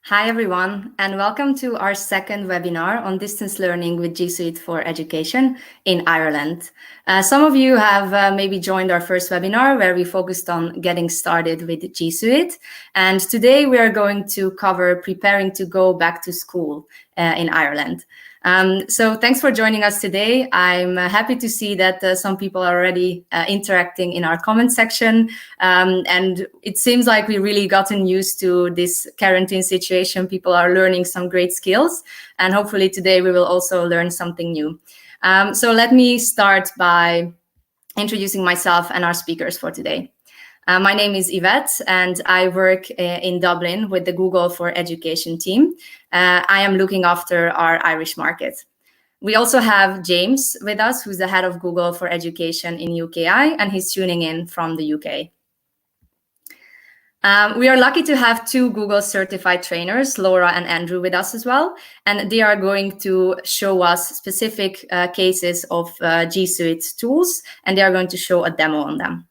Hi, everyone, and welcome to our second webinar on distance learning with G Suite for Education in Ireland. Some of you have maybe joined our first webinar where we focused on getting started with G Suite. And today we are going to cover preparing to go back to school in Ireland. So thanks for joining us today. I'm happy to see that some people are already interacting in our comment section. And it seems like we really gotten used to this quarantine situation. People are learning some great skills. And hopefully today we will also learn something new. So let me start by introducing myself and our speakers for today. My name is Yvette, and I work in Dublin with the Google for Education team. I am looking after our Irish market. We also have James with us, who's the head of Google for Education in UKI, and he's tuning in from the UK. We are lucky to have two Google certified trainers, Laura and Andrew, with us as well. And they are going to show us specific cases of G Suite tools, and they are going to show a demo on them.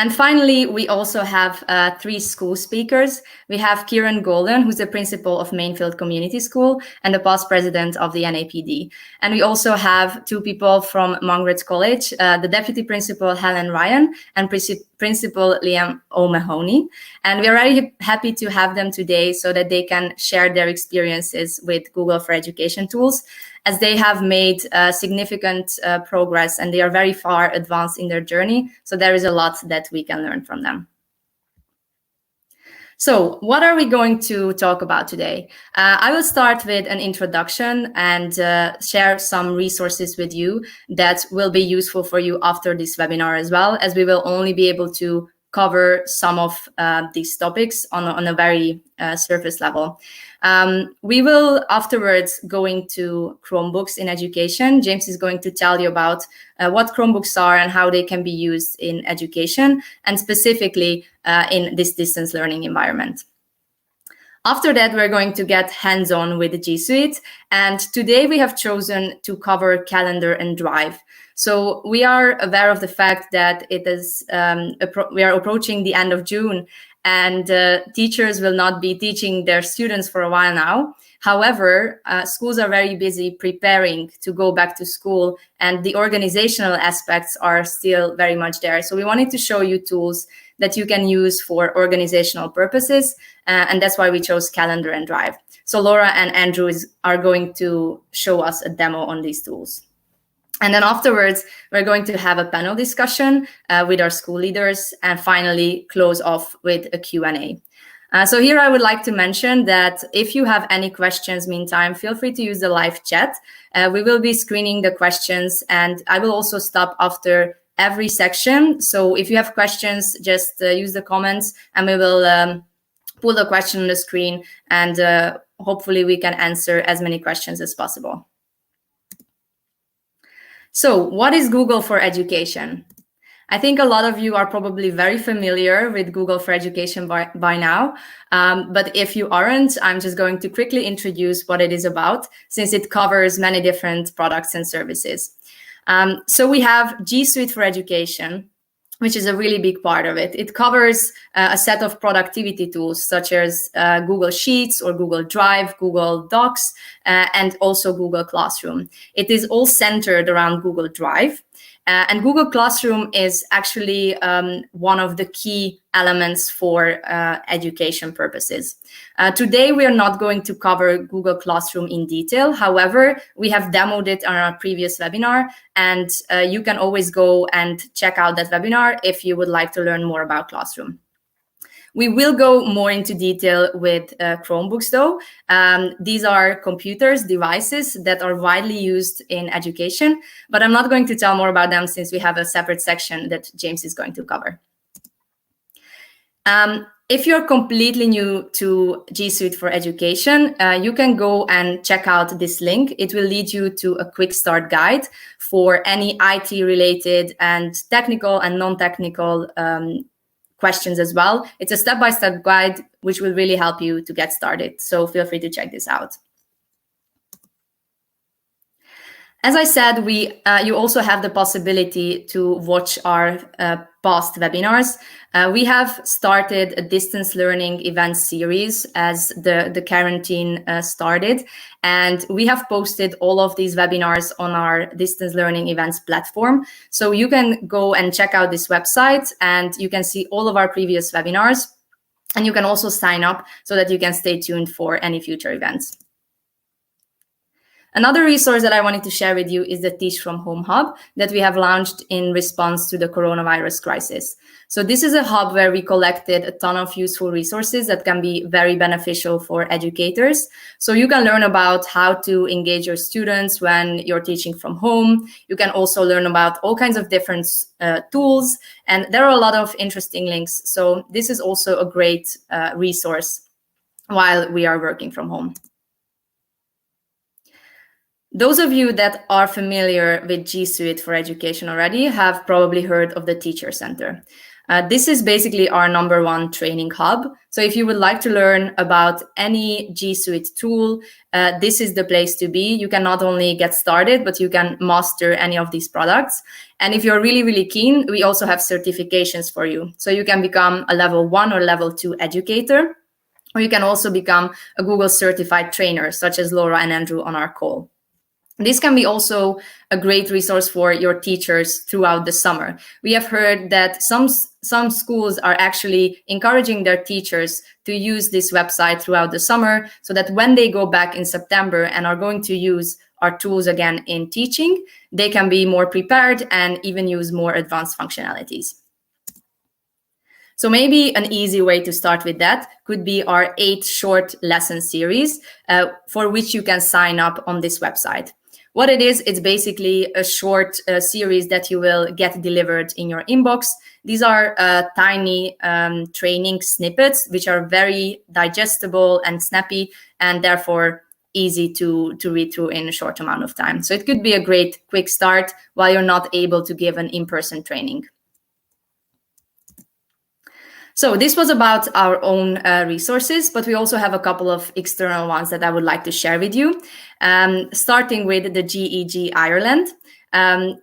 And finally, we also have three school speakers. We have Kieran Golden, who's the principal of Mainfield Community School and the past president of the NAPD. And we also have two people from Mongret College, the deputy principal, Helen Ryan, and Principal Liam O'Mahony. And we are very happy to have them today so that they can share their experiences with Google for Education tools, as they have made significant progress and they are very far advanced in their journey. So there is a lot that we can learn from them. So what are we going to talk about today? I will start with an introduction and share some resources with you that will be useful for you after this webinar as well, as we will only be able to cover some of these topics on a very surface level. We will afterwards go into Chromebooks in education. James is going to tell you about what Chromebooks are and how they can be used in education, and specifically in this distance learning environment. After that, we're going to get hands-on with the G Suite. And today we have chosen to cover Calendar and Drive. So we are aware of the fact that it is we are approaching the end of June, and teachers will not be teaching their students for a while now. However, schools are very busy preparing to go back to school, and the organizational aspects are still very much there. So we wanted to show you tools that you can use for organizational purposes, and that's why we chose Calendar and Drive. So Laura and Andrew are going to show us a demo on these tools. And then afterwards, we're going to have a panel discussion with our school leaders, and finally close off with a Q&A. So here I would like to mention that if you have any questions, meantime, feel free to use the live chat. We will be screening the questions, and I will also stop after every section. So if you have questions, just use the comments, and we will pull the question on the screen, and hopefully we can answer as many questions as possible. So what is Google for Education? I think a lot of you are probably very familiar with Google for Education by now. But if you aren't, I'm just going to quickly introduce what it is about, since it covers many different products and services. So we have G Suite for Education, which is a really big part of it. It covers a set of productivity tools such as Google Sheets or Google Drive, Google Docs, and also Google Classroom. It is all centered around Google Drive. And Google Classroom is actually one of the key elements for education purposes. Today, we are not going to cover Google Classroom in detail. However, we have demoed it on our previous webinar, and you can always go and check out that webinar if you would like to learn more about Classroom. We will go more into detail with Chromebooks, though. These are computers, devices that are widely used in education, but I'm not going to tell more about them since we have a separate section that James is going to cover. If you're completely new to G Suite for Education, you can go and check out this link. It will lead you to a quick start guide for any IT-related and technical and non-technical questions as well. It's a step-by-step guide, which will really help you to get started. So feel free to check this out. As I said, you also have the possibility to watch our past webinars. We have started a distance learning event series as the quarantine started, and we have posted all of these webinars on our distance learning events platform. So you can go and check out this website, and you can see all of our previous webinars, and you can also sign up so that you can stay tuned for any future events. Another resource that I wanted to share with you is the Teach from Home Hub that we have launched in response to the coronavirus crisis. So this is a hub where we collected a ton of useful resources that can be very beneficial for educators. So you can learn about how to engage your students when you're teaching from home. You can also learn about all kinds of different tools, and there are a lot of interesting links. So this is also a great resource while we are working from home. Those of you that are familiar with G Suite for Education already have probably heard of the Teacher Center. This is basically our #1 training hub. So if you would like to learn about any G Suite tool, this is the place to be. You can not only get started, but you can master any of these products. And if you're really, really keen, we also have certifications for you. So you can become a level 1 or level 2 educator, or you can also become a Google certified trainer, such as Laura and Andrew on our call. This can be also a great resource for your teachers throughout the summer. We have heard that some schools are actually encouraging their teachers to use this website throughout the summer so that when they go back in September and are going to use our tools again in teaching, they can be more prepared and even use more advanced functionalities. So maybe an easy way to start with that could be our 8 short lesson series for which you can sign up on this website. What it is, it's basically a short series that you will get delivered in your inbox. These are tiny training snippets, which are very digestible and snappy, and therefore easy to read through in a short amount of time. So it could be a great quick start while you're not able to give an in-person training. So this was about our own resources, but we also have a couple of external ones that I would like to share with you, starting with the GEG Ireland.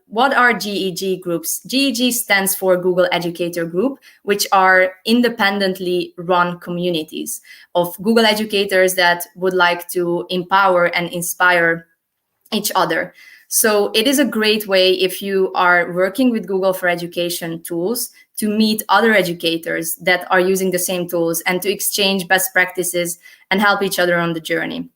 What are GEG groups? GEG stands for Google Educator Group, which are independently run communities of Google educators that would like to empower and inspire each other. So it is a great way, if you are working with Google for Education tools, to meet other educators that are using the same tools and to exchange best practices and help each other on the journey.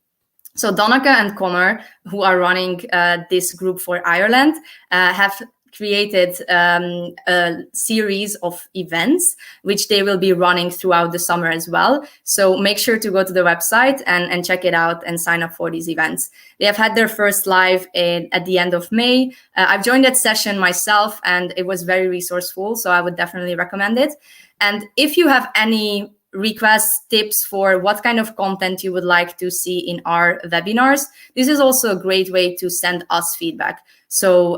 So Donnacha and Connor, who are running this group for Ireland, have created a series of events which they will be running throughout the summer as well. So make sure to go to the website and check it out and sign up for these events. They have had their first live at the end of May. I've joined that session myself and it was very resourceful, so I would definitely recommend it. And if you have any requests, tips for what kind of content you would like to see in our webinars, this is also a great way to send us feedback. So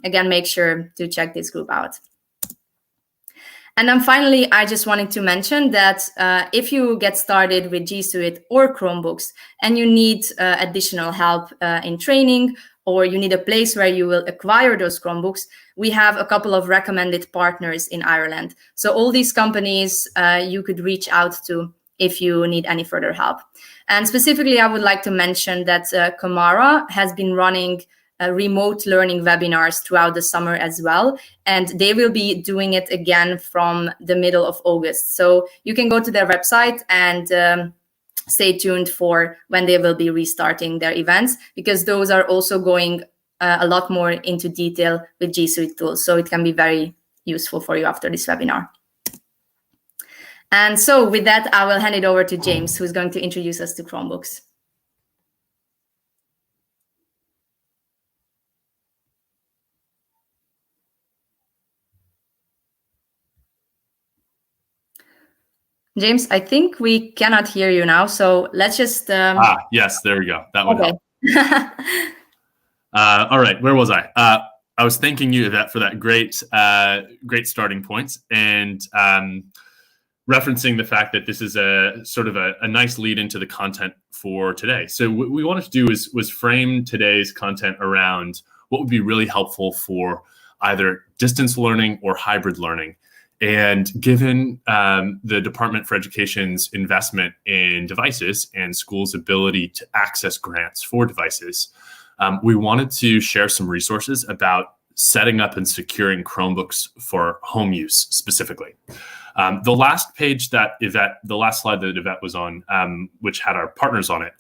again, make sure to check this group out. And then finally, I just wanted to mention that if you get started with G Suite or Chromebooks and you need additional help in training, or you need a place where you will acquire those Chromebooks, we have a couple of recommended partners in Ireland. So all these companies you could reach out to if you need any further help. And specifically, I would like to mention that Kamara has been running remote learning webinars throughout the summer as well. And they will be doing it again from the middle of August. So you can go to their website and stay tuned for when they will be restarting their events, because those are also going a lot more into detail with G Suite tools. So it can be very useful for you after this webinar. And so with that, I will hand it over to James, who's going to introduce us to Chromebooks. James, I think we cannot hear you now, so let's just... Yes, there we go. That would help. All right, where was I? I was thanking you for that great starting point. And referencing the fact that this is a sort of a nice lead into the content for today. So what we wanted to do was frame today's content around what would be really helpful for either distance learning or hybrid learning. And given the Department for Education's investment in devices and schools' ability to access grants for devices, we wanted to share some resources about setting up and securing Chromebooks for home use specifically. The last page the last slide that Yvette was on, which had our partners on it,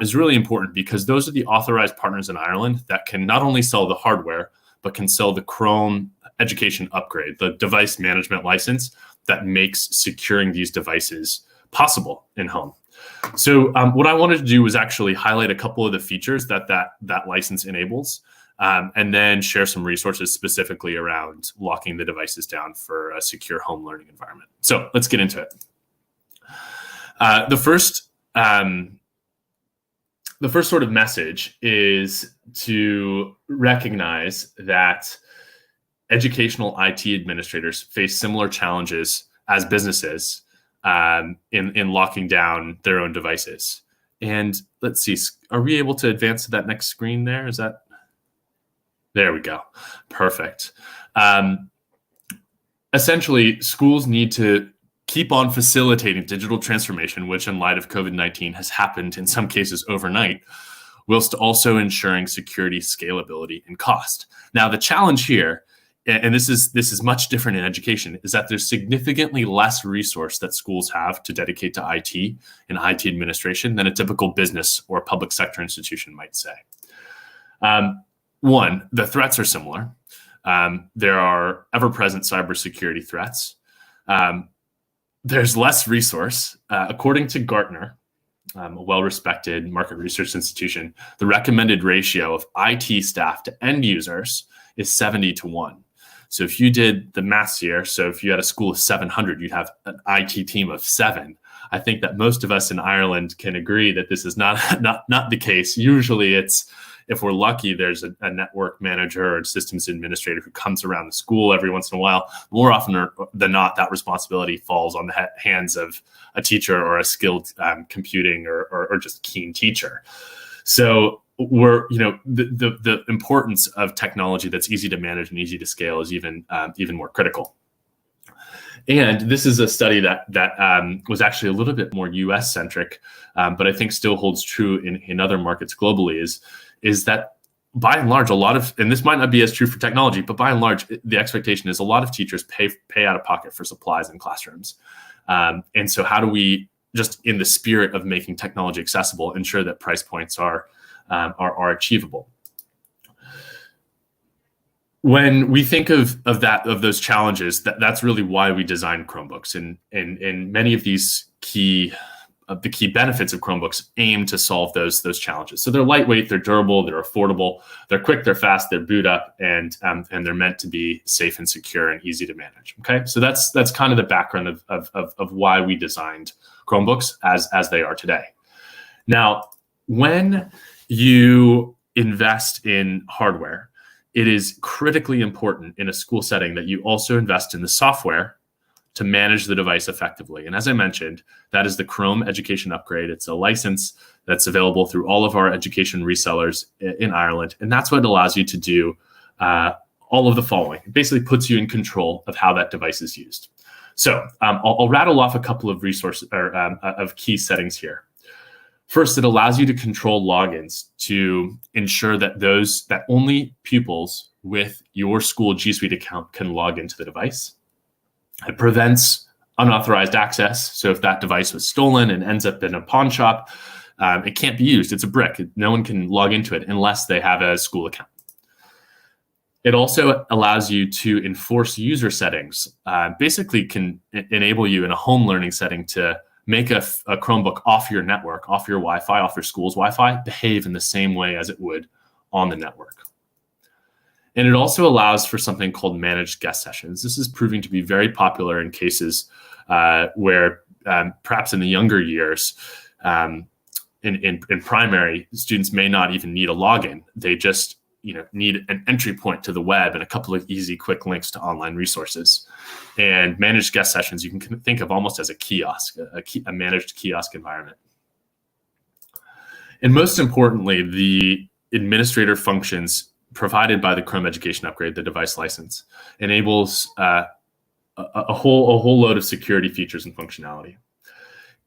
is really important because those are the authorized partners in Ireland that can not only sell the hardware, but can sell the Chrome education upgrade, the device management license that makes securing these devices possible in home. So what I wanted to do was actually highlight a couple of the features that license enables, and then share some resources specifically around locking the devices down for a secure home learning environment. So let's get into it. The first sort of message is to recognize that educational IT administrators face similar challenges as businesses in locking down their own devices. And let's see, are we able to advance to that next screen there? There we go. Perfect. Essentially, schools need to keep on facilitating digital transformation, which in light of COVID-19 has happened in some cases overnight, whilst also ensuring security, scalability, and cost. Now, the challenge here, and this is much different in education, is that there's significantly less resource that schools have to dedicate to IT and IT administration than a typical business or public sector institution might say. One, the threats are similar. There are ever-present cybersecurity threats. There's less resource. According to Gartner, a well-respected market research institution, the recommended ratio of IT staff to end users is 70-1. So if you did the maths here, so if you had a school of 700, you'd have an IT team of 7. I think that most of us in Ireland can agree that this is not the case. Usually it's, if we're lucky, there's a network manager or systems administrator who comes around the school every once in a while. More often than not, that responsibility falls on the hands of a teacher or a skilled computing or just keen teacher. So the importance of technology that's easy to manage and easy to scale is even more critical. And this is a study that was actually a little bit more US centric, but I think still holds true in other markets globally, is that by and large, and this might not be as true for technology, but by and large, the expectation is a lot of teachers pay out of pocket for supplies in classrooms. And so how do we, just in the spirit of making technology accessible, ensure that price points are achievable? When we think of those challenges, that's really why we designed Chromebooks, and many of these the key benefits of Chromebooks aim to solve those challenges. So they're lightweight, they're durable, they're affordable, they're quick, they're fast, they're boot up, and they're meant to be safe and secure and easy to manage. Okay, so that's kind of the background of why we designed Chromebooks as they are today. Now, when you invest in hardware, it is critically important in a school setting that you also invest in the software to manage the device effectively. And as I mentioned, that is the Chrome Education Upgrade. It's a license that's available through all of our education resellers in Ireland. And that's what allows you to do all of the following. It basically puts you in control of how that device is used. So I'll rattle off a couple of resources of key settings here. First, it allows you to control logins to ensure that only pupils with your school G Suite account can log into the device. It prevents unauthorized access. So if that device was stolen and ends up in a pawn shop, it can't be used. It's a brick. No one can log into it unless they have a school account. It also allows you to enforce user settings. Basically can enable you in a home learning setting to make a Chromebook off your network, off your Wi-Fi, off your school's Wi-Fi, behave in the same way as it would on the network. And it also allows for something called managed guest sessions. This is proving to be very popular in cases where perhaps in the younger years, in primary, students may not even need a login. They just need an entry point to the web and a couple of easy, quick links to online resources. And managed guest sessions you can think of almost as a kiosk, a managed kiosk environment. And most importantly, the administrator functions provided by the Chrome Education Upgrade, the device license, enables a whole load of security features and functionality.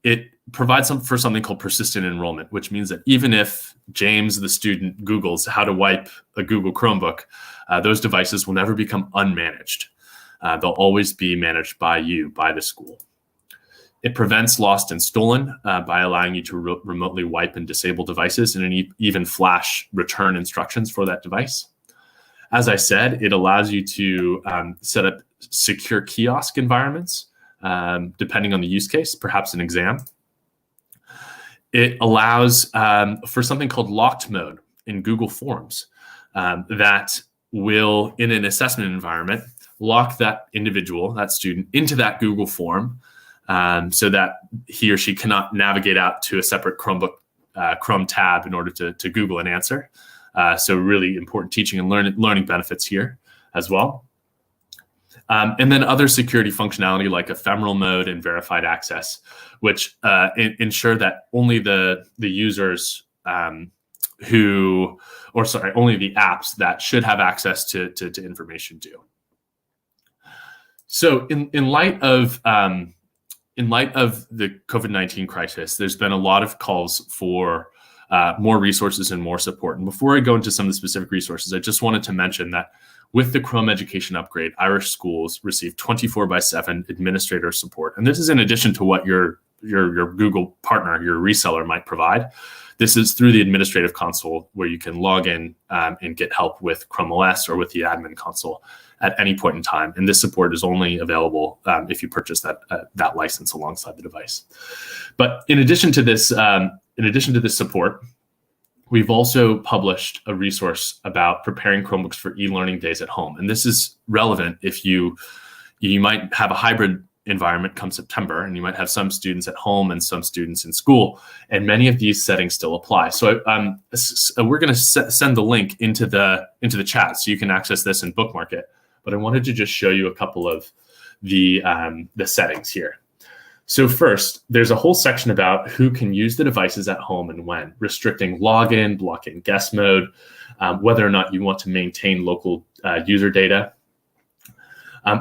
It provides for something called persistent enrollment, which means that even if James, the student, Googles how to wipe a Google Chromebook, those devices will never become unmanaged. They'll always be managed by you, by the school. It prevents lost and stolen by allowing you to remotely wipe and disable devices and even flash return instructions for that device. As I said, it allows you to set up secure kiosk environments, depending on the use case, perhaps an exam. It allows for something called locked mode in Google Forms that will, in an assessment environment, lock that individual, that student, into that Google form so that he or she cannot navigate out to a separate Chromebook, Chrome tab in order to Google an answer. So really important teaching and learning benefits here as well. And then other security functionality like ephemeral mode and verified access, which ensure that only the users only the apps that should have access to information do. So in light of the COVID-19 crisis, there's been a lot of calls for more resources and more support. And before I go into some of the specific resources, I just wanted to mention that with the Chrome Education Upgrade, Irish schools receive 24/7 administrator support. And this is in addition to what your Google partner, your reseller might provide. This is through the administrative console where you can log in and get help with Chrome OS or with the admin console at any point in time. And this support is only available if you purchase that license alongside the device. But in addition to this support, we've also published a resource about preparing Chromebooks for e-learning days at home. And this is relevant if you might have a hybrid environment come September, and you might have some students at home and some students in school, and many of these settings still apply. So we're going to send the link into the chat so you can access this and bookmark it. But I wanted to just show you a couple of the settings here. So first, there's a whole section about who can use the devices at home and when, restricting login, blocking guest mode, whether or not you want to maintain local user data.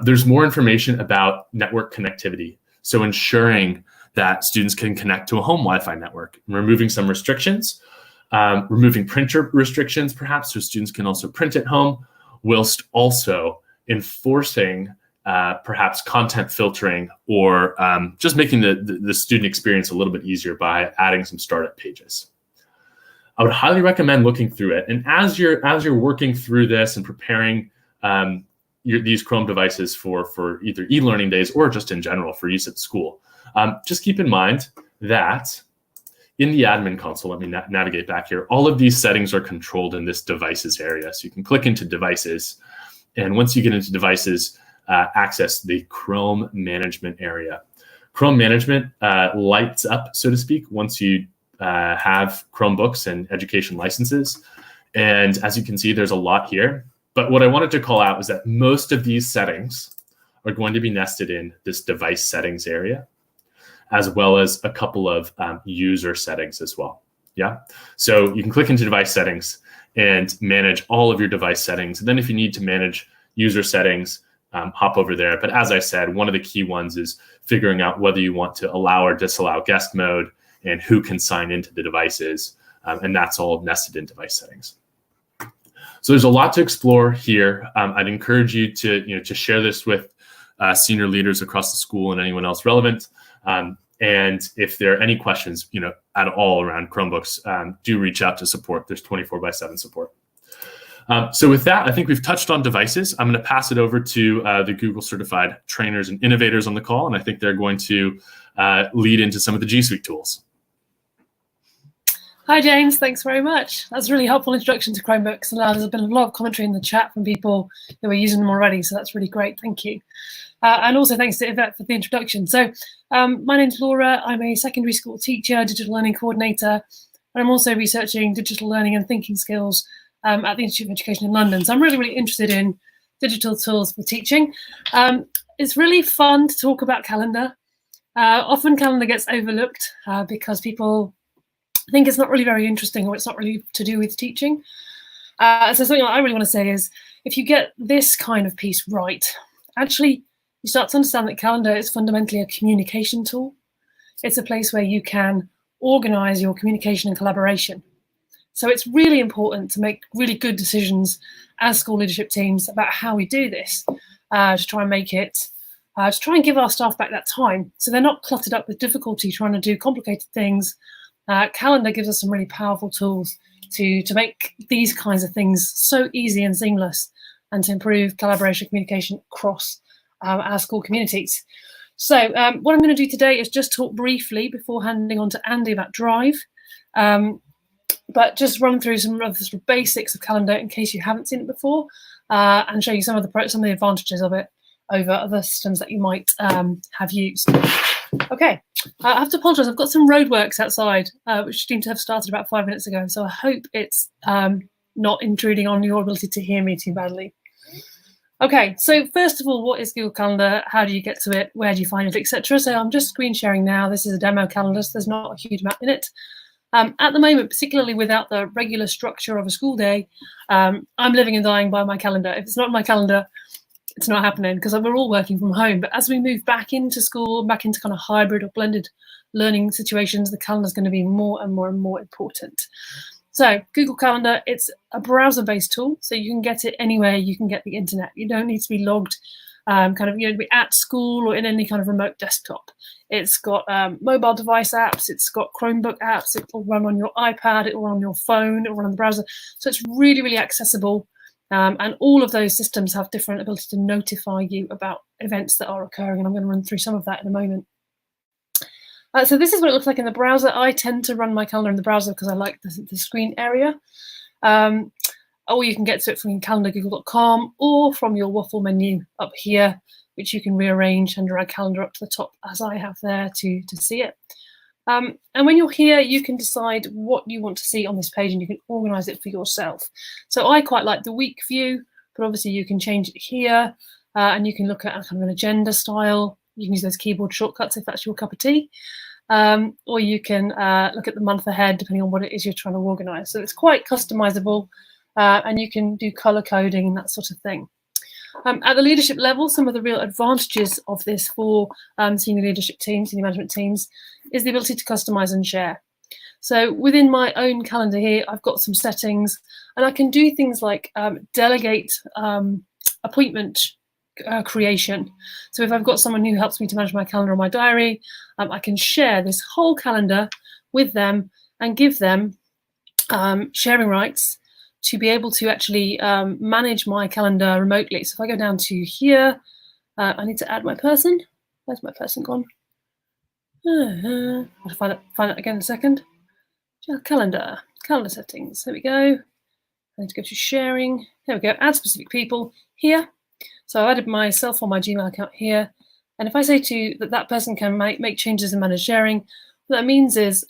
There's more information about network connectivity. So ensuring that students can connect to a home Wi-Fi network, removing some restrictions, removing printer restrictions, perhaps, so students can also print at home, whilst also enforcing perhaps content filtering or just making the student experience a little bit easier by adding some startup pages. I would highly recommend looking through it. And as you're working through this and preparing these Chrome devices for either e-learning days or just in general for use at school, just keep in mind that in the admin console, let me navigate back here, all of these settings are controlled in this devices area. So you can click into devices, and once you get into devices, access the Chrome management area. Chrome management lights up, so to speak, once you have Chromebooks and education licenses. And as you can see, there's a lot here. But what I wanted to call out is that most of these settings are going to be nested in this device settings area, as well as a couple of user settings as well. Yeah. So you can click into device settings and manage all of your device settings. And then if you need to manage user settings, hop over there. But as I said, one of the key ones is figuring out whether you want to allow or disallow guest mode and who can sign into the devices. And that's all nested in device settings. So there's a lot to explore here. I'd encourage you to share this with senior leaders across the school and anyone else relevant. And if there are any questions, at all around Chromebooks, do reach out to support. There's 24/7 support. So with that, I think we've touched on devices. I'm going to pass it over to the Google certified trainers and innovators on the call, and I think they're going to lead into some of the G Suite tools. Hi, James. Thanks very much. That's a really helpful introduction to Chromebooks, and there's been a lot of commentary in the chat from people who are using them already, so that's really great. Thank you. And also thanks to Yvette for the introduction. So my name's Laura. I'm a secondary school teacher, digital learning coordinator, and I'm also researching digital learning and thinking skills at the Institute of Education in London. So I'm really, really interested in digital tools for teaching. It's really fun to talk about calendar. Often calendar gets overlooked because people think it's not really very interesting or it's not really to do with teaching. So something I really want to say is, if you get this kind of piece right, actually you start to understand that calendar is fundamentally a communication tool. It's a place where you can organize your communication and collaboration. So it's really important to make really good decisions as school leadership teams about how we do this, to try and make it, to try and give our staff back that time so they're not cluttered up with difficulty trying to do complicated things. Calendar gives us some really powerful tools to make these kinds of things so easy and seamless, and to improve collaboration communication across our school communities. So what I'm going to do today is just talk briefly before handing on to Andy about Drive, but just run through some of the sort of basics of calendar in case you haven't seen it before, and show you some of the advantages of it over other systems that you might have used. Okay, I have to apologise. I've got some roadworks outside, which seem to have started about 5 minutes ago. So I hope it's not intruding on your ability to hear me too badly. Okay, so first of all, what is Google Calendar? How do you get to it? Where do you find it, etc.? So I'm just screen sharing now. This is a demo calendar, so there's not a huge amount in it. At the moment, particularly without the regular structure of a school day, I'm living and dying by my calendar. If it's not in my calendar, it's not happening, because we're all working from home. But as we move back into school, back into kind of hybrid or blended learning situations, the calendar is going to be more and more and more important. So Google Calendar, it's a browser-based tool, so you can get it anywhere you can get the internet. You don't need to be logged, be at school or in any kind of remote desktop. It's got mobile device apps, it's got Chromebook apps, it will run on your iPad, it will run on your phone, it will run on the browser. So it's really, really accessible. And all of those systems have different ability to notify you about events that are occurring. And I'm going to run through some of that in a moment. So this is what it looks like in the browser. I tend to run my calendar in the browser because I like the screen area. Or you can get to it from calendargoogle.com or from your waffle menu up here, which you can rearrange and drag calendar up to the top, as I have there to see it. And when you're here, you can decide what you want to see on this page and you can organize it for yourself. So I quite like the week view, but obviously you can change it here, and you can look at kind of an agenda style. You can use those keyboard shortcuts if that's your cup of tea. Or you can look at the month ahead, depending on what it is you're trying to organize. So it's quite customizable, and you can do color coding and that sort of thing. At the leadership level, some of the real advantages of this for senior leadership teams, senior management teams, is the ability to customize and share. So within my own calendar here, I've got some settings, and I can do things like delegate appointment creation. So if I've got someone who helps me to manage my calendar or my diary, I can share this whole calendar with them and give them sharing rights to be able to actually manage my calendar remotely. So if I go down to here, I need to add my person. Where's my person gone? I'll find that again in a second. Calendar settings. There we go. I need to go to sharing. There we go. Add specific people here. So I've added myself on my Gmail account here. And if I say to that person can make changes and manage sharing, what that means is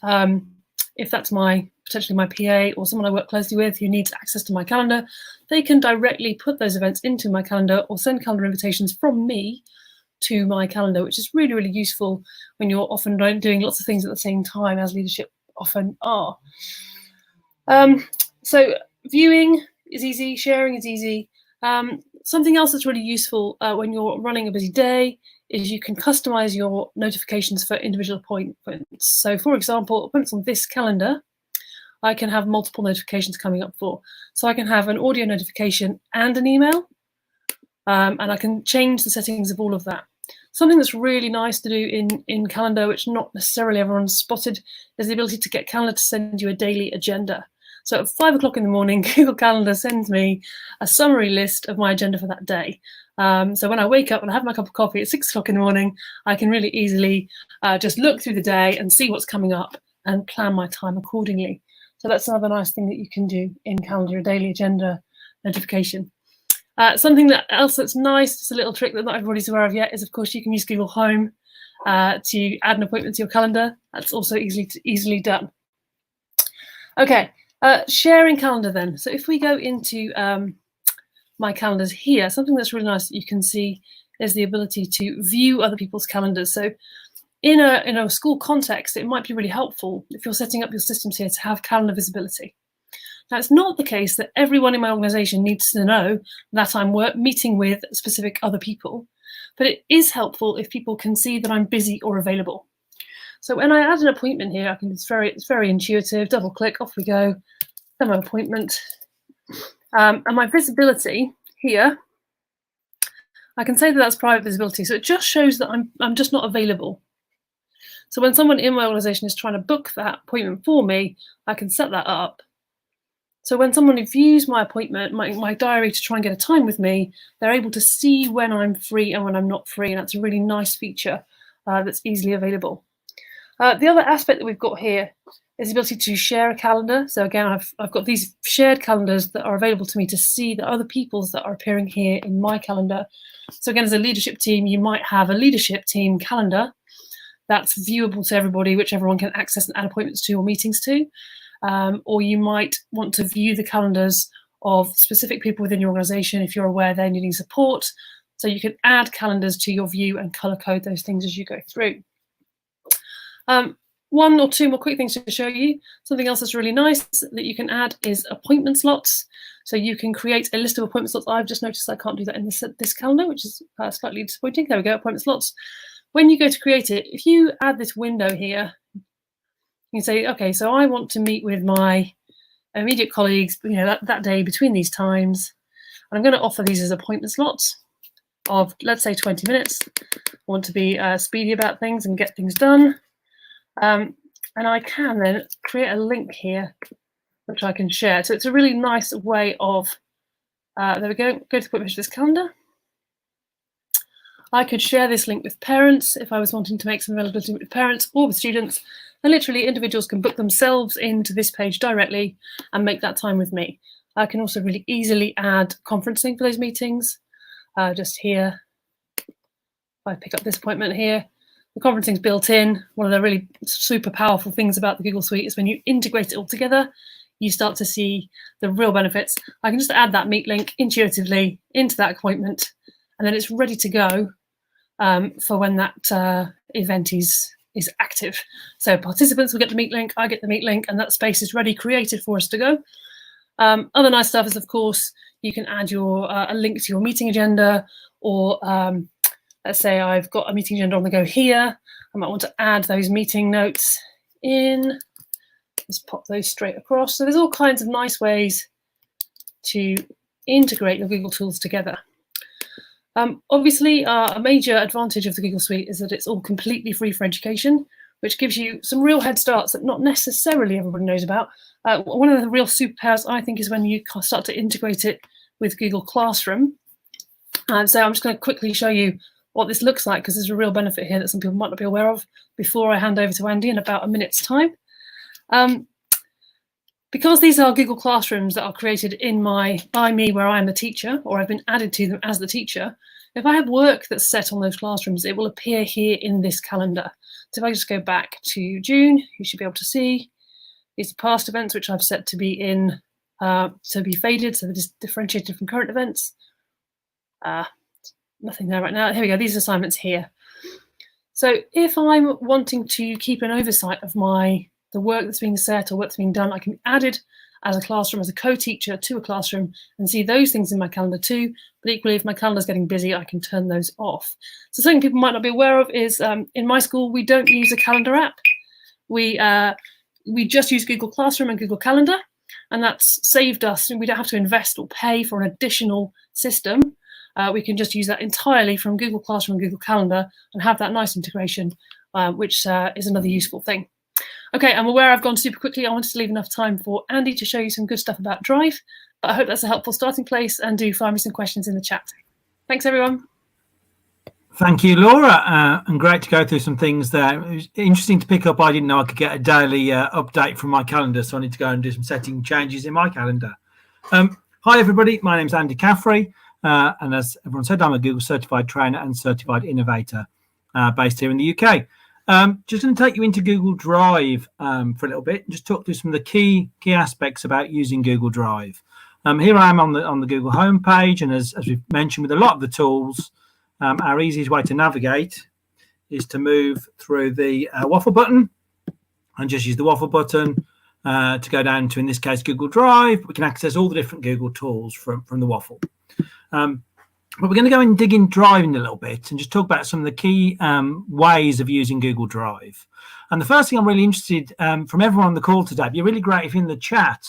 if that's potentially my PA or someone I work closely with who needs access to my calendar, they can directly put those events into my calendar or send calendar invitations from me to my calendar, which is really, really useful when you're often doing lots of things at the same time, as leadership often are. So viewing is easy, sharing is easy. Something else that's really useful when you're running a busy day is you can customize your notifications for individual appointments. So for example, appointments on this calendar, I can have multiple notifications coming up for. So I can have an audio notification and an email, and I can change the settings of all of that. Something that's really nice to do in Calendar, which not necessarily everyone's spotted, is the ability to get Calendar to send you a daily agenda. So at 5 o'clock in the morning, Google Calendar sends me a summary list of my agenda for that day. So when I wake up and I have my cup of coffee at 6 o'clock in the morning, I can really easily just look through the day and see what's coming up and plan my time accordingly. So that's another nice thing that you can do in Calendar, a daily agenda notification. Something else that's nice, just a little trick that not everybody's aware of yet, is of course you can use Google Home to add an appointment to your calendar. That's also easily done. Okay, Sharing calendar then. So if we go into my calendars here, something that's really nice that you can see is the ability to view other people's calendars. So in a school context, it might be really helpful if you're setting up your systems here to have calendar visibility. Now, it's not the case that everyone in my organization needs to know that I'm meeting with specific other people, but it is helpful if people can see that I'm busy or available. So when I add an appointment here, it's very intuitive. Double click, off we go. Demo appointment, and my visibility here, I can say that that's private visibility. So it just shows that I'm just not available. So when someone in my organization is trying to book that appointment for me, I can set that up. So when someone views my appointment, my diary to try and get a time with me, they're able to see when I'm free and when I'm not free, and that's a really nice feature that's easily available. The other aspect that we've got here is the ability to share a calendar. So again, I've got these shared calendars that are available to me to see the other people's that are appearing here in my calendar. So again, as a leadership team, you might have a leadership team calendar that's viewable to everybody, which everyone can access and add appointments to or meetings to. Or you might want to view the calendars of specific people within your organization if you're aware they're needing support. So you can add calendars to your view and color code those things as you go through. One or two more quick things to show you. Something else that's really nice that you can add is appointment slots. So you can create a list of appointment slots. I've just noticed I can't do that in this calendar, which is slightly disappointing. There we go, appointment slots. When you go to create it, if you add this window here, you can say, okay, so I want to meet with my immediate colleagues, that day between these times. And I'm going to offer these as appointment slots of, let's say, 20 minutes. I want to be speedy about things and get things done. And I can then create a link here, which I can share. So it's a really nice way of, there we go to put this calendar. I could share this link with parents if I was wanting to make some availability with parents or with students. And literally individuals can book themselves into this page directly and make that time with me. I can also really easily add conferencing for those meetings. Just here, if I pick up this appointment here, the conferencing is built in. One of the really super powerful things about the Google Suite is when you integrate it all together, you start to see the real benefits. I can just add that meet link intuitively into that appointment, and then it's ready to go for when that event is active. So participants will get the meet link, I get the meet link, and that space is ready, created for us to go. Other nice stuff is, of course, you can add a link to your meeting agenda, or let's say I've got a meeting agenda on the go here. I might want to add those meeting notes in. Just pop those straight across. So there's all kinds of nice ways to integrate the Google tools together. Obviously, a major advantage of the Google Suite is that it's all completely free for education, which gives you some real head starts that not necessarily everybody knows about. One of the real superpowers, I think, is when you start to integrate it with Google Classroom. So I'm just going to quickly show you what this looks like, because there's a real benefit here that some people might not be aware of before I hand over to Andy in about a minute's time. Because these are Google Classrooms that are created by me where I am the teacher, or I've been added to them as the teacher, if I have work that's set on those classrooms, it will appear here in this calendar. So if I just go back to June, you should be able to see these past events, which I've set to be to be faded, so they're just differentiated from current events. Nothing there right now. Here we go, these assignments here. So if I'm wanting to keep an oversight of the work that's being set or what's being done, I can be added as a classroom, as a co-teacher to a classroom, and see those things in my calendar too. But equally, if my calendar's getting busy, I can turn those off. So something people might not be aware of is in my school, we don't use a calendar app. We just use Google Classroom and Google Calendar, and that's saved us. And we don't have to invest or pay for an additional system. We can just use that entirely from Google Classroom and Google Calendar and have that nice integration, which is another useful thing. Okay, I'm aware I've gone super quickly. I wanted to leave enough time for Andy to show you some good stuff about Drive, but I hope that's a helpful starting place, and do find me some questions in the chat. Thanks, everyone. Thank you, Laura, and great to go through some things there. It was interesting to pick up. I didn't know I could get a daily update from my calendar, so I need to go and do some setting changes in my calendar. Hi, everybody. My name's Andy Caffrey, and as everyone said, I'm a Google Certified Trainer and Certified Innovator based here in the UK. Just going to take you into Google Drive for a little bit and just talk through some of the key aspects about using Google Drive. Here I am on the Google homepage, and as we've mentioned with a lot of the tools, our easiest way to navigate is to move through the waffle button and just use the waffle button to go down to, in this case, Google Drive. We can access all the different Google tools from the waffle. But we're going to go and dig in Drive in a little bit and just talk about some of the key ways of using Google Drive. And the first thing I'm really interested from everyone on the call today, it'd be really great if in the chat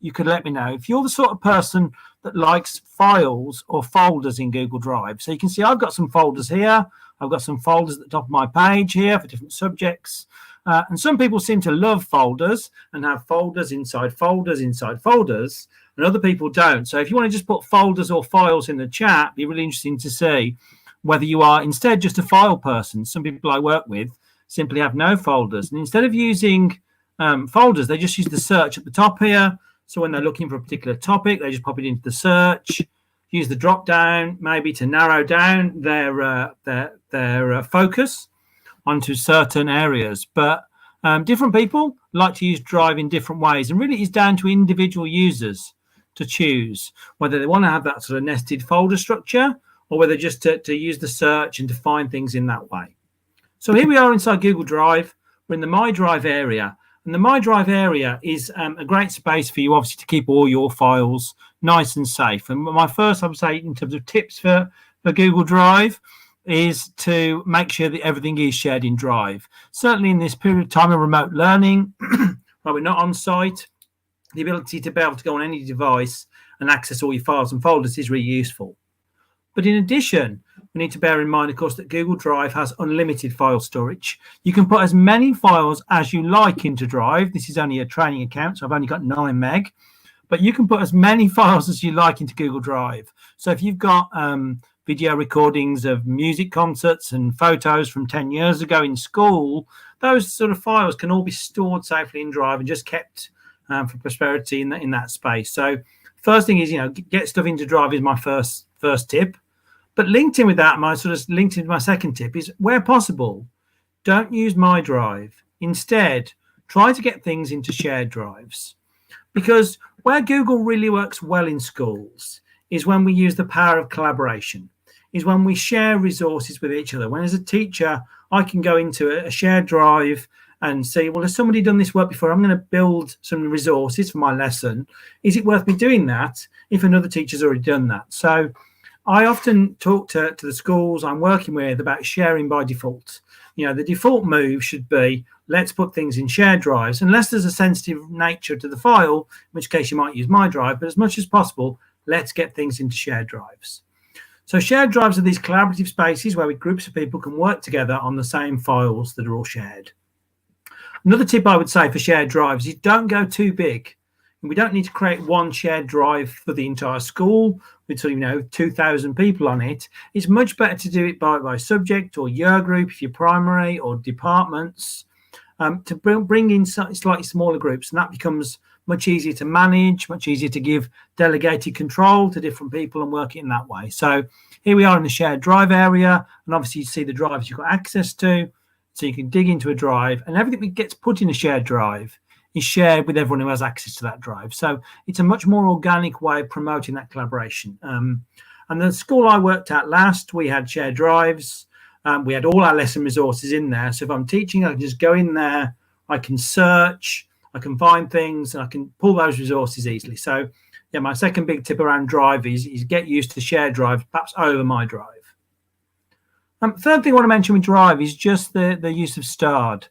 you could let me know if you're the sort of person that likes files or folders in Google Drive. So you can see I've got some folders here. I've got some folders at the top of my page here for different subjects. And some people seem to love folders and have folders inside folders inside folders, and other people don't. So if you want to just put folders or files in the chat, it'd be really interesting to see whether you are instead just a file person. Some people I work with simply have no folders. And instead of using folders, they just use the search at the top here. So when they're looking for a particular topic, they just pop it into the search, use the drop down maybe to narrow down their focus onto certain areas. But different people like to use Drive in different ways, and really it's down to individual users to choose whether they want to have that sort of nested folder structure or whether just to use the search and to find things in that way. So here we are inside Google Drive. We're in the My Drive area, and the My Drive area is a great space for you, obviously, to keep all your files nice and safe. And my first, I would say, in terms of tips for Google Drive, is to make sure that everything is shared in Drive. Certainly in this period of time of remote learning, where we're not on site, the ability to be able to go on any device and access all your files and folders is really useful. But in addition, we need to bear in mind, of course, that Google Drive has unlimited file storage. You can put as many files as you like into Drive. This is only a training account, so I've only got 9 meg. But you can put as many files as you like into Google Drive. So if you've got video recordings of music concerts and photos from 10 years ago in school, those sort of files can all be stored safely in Drive and just kept for prosperity in that space. So first thing is, get stuff into Drive is my first tip. But linked in with that, my second tip is, where possible, don't use My Drive. Instead, try to get things into shared drives. Because where Google really works well in schools is when we use the power of collaboration, is when we share resources with each other. When as a teacher, I can go into a shared drive and say, well, has somebody done this work before? I'm going to build some resources for my lesson. Is it worth me doing that if another teacher's already done that? So I often talk to the schools I'm working with about sharing by default. The default move should be, let's put things in shared drives, unless there's a sensitive nature to the file, in which case you might use My Drive, but as much as possible, let's get things into shared drives. So shared drives are these collaborative spaces where groups of people can work together on the same files that are all shared. Another tip I would say for shared drives is don't go too big. We don't need to create one shared drive for the entire school with 2,000 people on it. It's much better to do it by subject or year group if you're primary, or departments, to bring in slightly smaller groups, and that becomes much easier to manage, much easier to give delegated control to different people and work it in that way. So here we are in the shared drive area, and obviously you see the drives you've got access to, so you can dig into a drive, and everything that gets put in a shared drive is shared with everyone who has access to that drive. So it's a much more organic way of promoting that collaboration. And the school I worked at last, we had shared drives. We had all our lesson resources in there. So if I'm teaching, I can just go in there, I can search, I can find things, and I can pull those resources easily. So yeah, my second big tip around Drive is get used to shared drive, perhaps over My Drive. Third thing I want to mention with Drive is just the use of starred.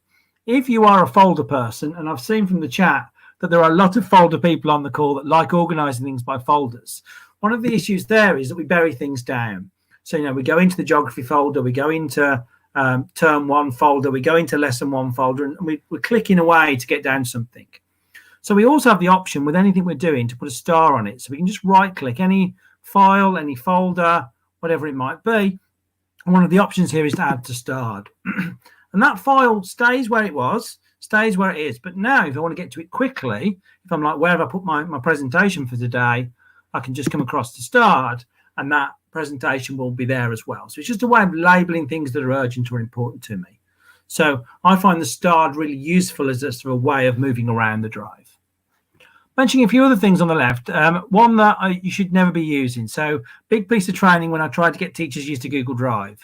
If you are a folder person, and I've seen from the chat that there are a lot of folder people on the call that like organizing things by folders, one of the issues there is that we bury things down. So, we go into the geography folder, we go into term 1 folder, we go into lesson 1 folder, and we're clicking away to get down to something. So we also have the option with anything we're doing to put a star on it. So we can just right click any file, any folder, whatever it might be. And one of the options here is to add to starred. And that file stays where it was, stays where it is. But now if I want to get to it quickly, if I'm like, where have I put my presentation for today, I can just come across to starred, and that presentation will be there as well. So it's just a way of labeling things that are urgent or important to me. So I find the Stard really useful as a sort of a way of moving around the drive. Mentioning a few other things on the left, one that you should never be using. So big piece of training when I try to get teachers used to Google Drive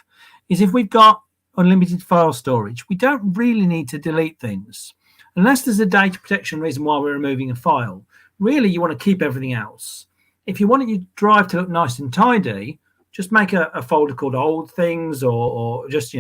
is if we've got unlimited file storage, we don't really need to delete things. Unless there's a data protection reason why we're removing a file, really you want to keep everything else. If you want your drive to look nice and tidy, just make a folder called old things or just,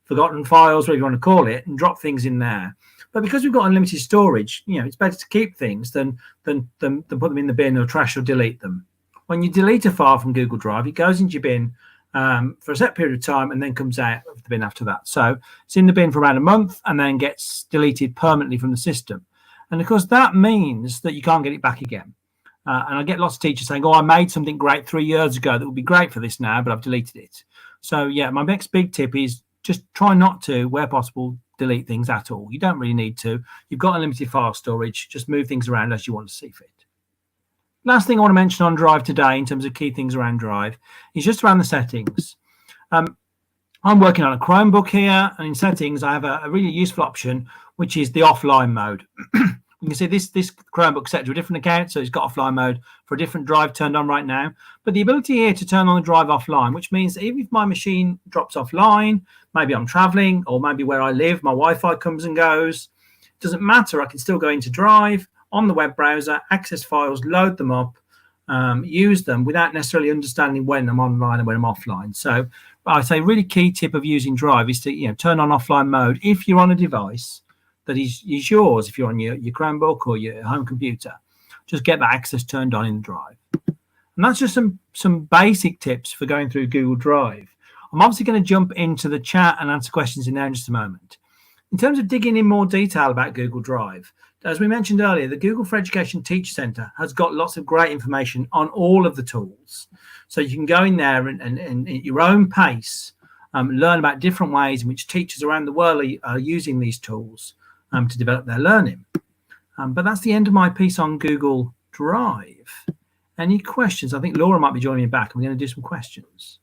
forgotten files, whatever you want to call it, and drop things in there. But because we've got unlimited storage, it's better to keep things than put them in the bin or trash or delete them. When you delete a file from Google Drive, it goes into your bin for a set period of time and then comes out of the bin after that. So it's in the bin for around a month and then gets deleted permanently from the system. And of course, that means that you can't get it back again. And I get lots of teachers saying, I made something great 3 years ago that would be great for this now, but I've deleted it. So yeah, my next big tip is just try not to, where possible, delete things at all. You don't really need to. You've got unlimited file storage. Just move things around as you want to see fit. Last thing I want to mention on Drive today in terms of key things around Drive is just around the settings. I'm working on a Chromebook here, and in settings, I have a really useful option, which is the offline mode. You can see this Chromebook set to a different account, so it's got offline mode for a different drive turned on right now. But the ability here to turn on the drive offline, which means that even if my machine drops offline, maybe I'm traveling, or maybe where I live, my Wi-Fi comes and goes, it doesn't matter. I can still go into Drive on the web browser, access files, load them up, use them without necessarily understanding when I'm online and when I'm offline. So I'd say really key tip of using Drive is to turn on offline mode if you're on a device that is yours. If you're on your Chromebook or your home computer, just get that access turned on in Drive. And that's just some basic tips for going through Google Drive. I'm obviously going to jump into the chat and answer questions in there in just a moment. In terms of digging in more detail about Google Drive, as we mentioned earlier, the Google for Education Teach Center has got lots of great information on all of the tools. So you can go in there and at your own pace, learn about different ways in which teachers around the world are using these tools to develop their learning. But that's the end of my piece on Google Drive. Any questions? I think Laura might be joining me back. I'm going to do some questions.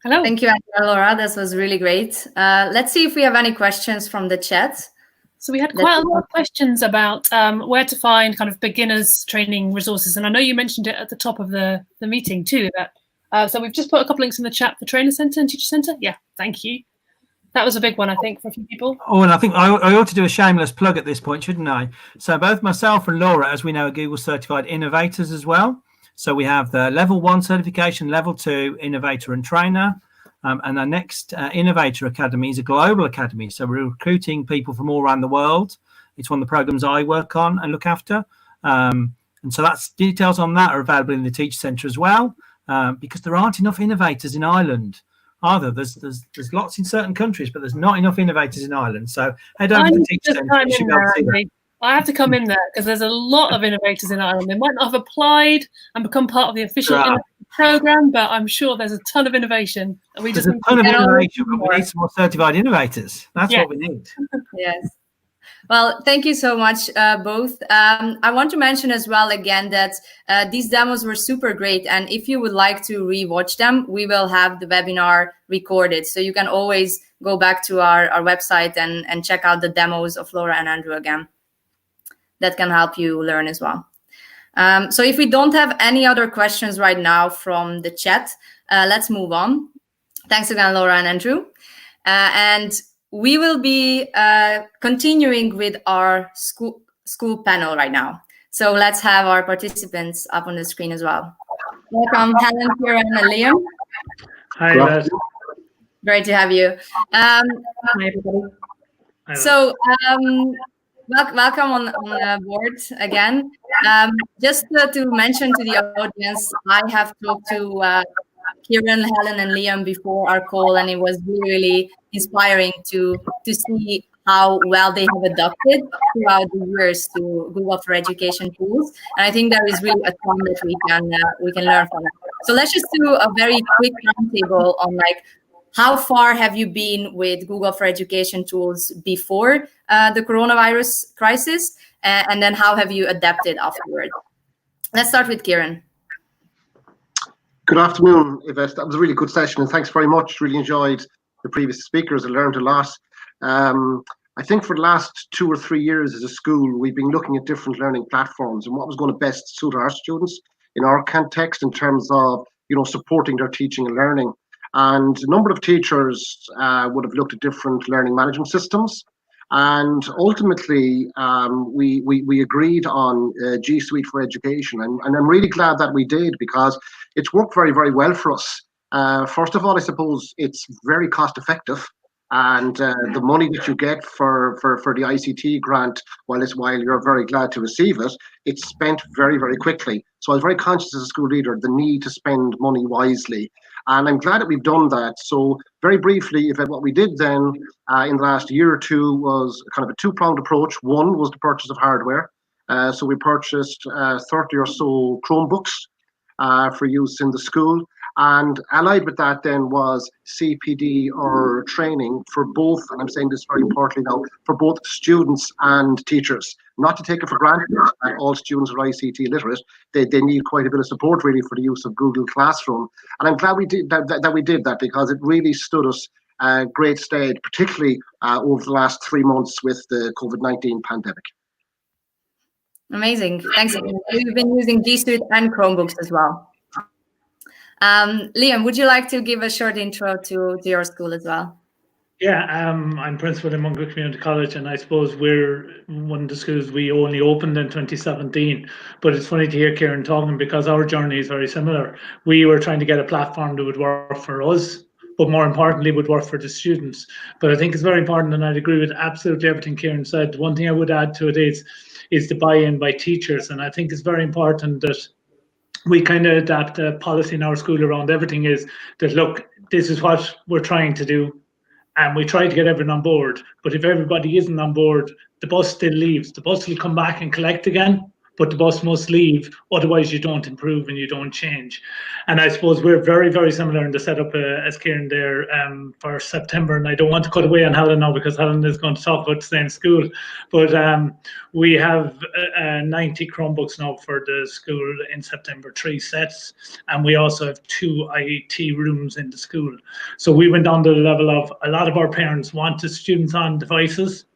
Hello. Thank you, Laura. This was really great. Let's see if we have any questions from the chat. So we had quite a lot of questions about where to find kind of beginners training resources. And I know you mentioned it at the top of the meeting too. So we've just put a couple links in the chat for Trainer Centre and Teacher Centre. Yeah, thank you. That was a big one, I think, for a few people. Oh, and I think I ought to do a shameless plug at this point, shouldn't I? So both myself and Laura, as we know, are Google certified innovators as well. So we have the level 1 certification, level 2 innovator and trainer. And our next Innovator Academy is a global academy. So we're recruiting people from all around the world. It's one of the programs I work on and look after. And so details on that are available in the Teacher Centre as well, because there aren't enough innovators in Ireland either. There's lots in certain countries, but there's not enough innovators in Ireland. So head over to the Teacher Centre. I have to come in there because there's a lot of innovators in Ireland. They might not have applied and become part of the official program, but I'm sure there's a ton of innovation. And there's a ton of innovation, but we need some more certified innovators. That's what we need. Yes. Well, thank you so much, both. I want to mention as well again that these demos were super great. And if you would like to rewatch them, we will have the webinar recorded. So you can always go back to our website and check out the demos of Laura and Andrew again. That can help you learn as well. So if we don't have any other questions right now from the chat, let's move on. Thanks again, Laura and Andrew. And we will be continuing with our school panel right now. So let's have our participants up on the screen as well. Welcome, Helen, Kieran, and Liam. Hi, guys. Great to have you. Hi, everybody. So welcome on board again. Just to mention to the audience, I have talked to Kieran, Helen, and Liam before our call, and it was really inspiring to see how well they have adapted throughout the years to Google for Education tools. And I think there is really a ton that we can learn from it. So let's just do a very quick roundtable on how far have you been with Google for Education tools before the coronavirus crisis, and then how have you adapted afterward? Let's start with Kieran. Good afternoon, Yvette. That was a really good session, and thanks very much. Really enjoyed the previous speakers. I learned a lot. I think for the last 2 or 3 years as a school, we've been looking at different learning platforms and what was going to best suit our students in our context in terms of, supporting their teaching and learning. And a number of teachers would have looked at different learning management systems. And ultimately, we agreed on G Suite for Education. And I'm really glad that we did, because it's worked very, very well for us. First of all, I suppose it's very cost effective. And the money that you get for the ICT grant, while you're very glad to receive it, it's spent very, very quickly. So I was very conscious as a school leader the need to spend money wisely. And I'm glad that we've done that. So very briefly, what we did then in the last year or two was kind of a two-pronged approach. One was the purchase of hardware. So we purchased 30 or so Chromebooks for use in the school. And allied with that then was CPD or training for both, and I'm saying this very importantly now, for both students and teachers. Not to take it for granted that all students are ICT literate. They need quite a bit of support really for the use of Google Classroom. And I'm glad we did that we did that, because it really stood us great stead, particularly over the last 3 months with the COVID-19 pandemic. Amazing. Thanks. We've been using G Suite and Chromebooks as well. Liam, would you like to give a short intro to your school as well? Yeah, I'm principal in Mungo Community College, and I suppose we're one of the schools we only opened in 2017. But it's funny to hear Kieran talking, because our journey is very similar. We were trying to get a platform that would work for us, but more importantly, would work for the students. But I think it's very important, and I'd agree with absolutely everything Kieran said. One thing I would add to it is the buy-in by teachers, and I think it's very important that we kind of adapt a policy in our school around everything, is that, look, this is what we're trying to do, and we try to get everyone on board. But if everybody isn't on board, the bus still leaves. The bus will come back and collect again, but the bus must leave. Otherwise, you don't improve and you don't change. And I suppose we're very, very similar in the setup as Kieran there for September. And I don't want to cut away on Helen now, because Helen is going to talk about staying in school. But we have 90 Chromebooks now for the school in September, 3 sets. And we also have 2 IET rooms in the school. So we went down to the level of, a lot of our parents wanted students on devices,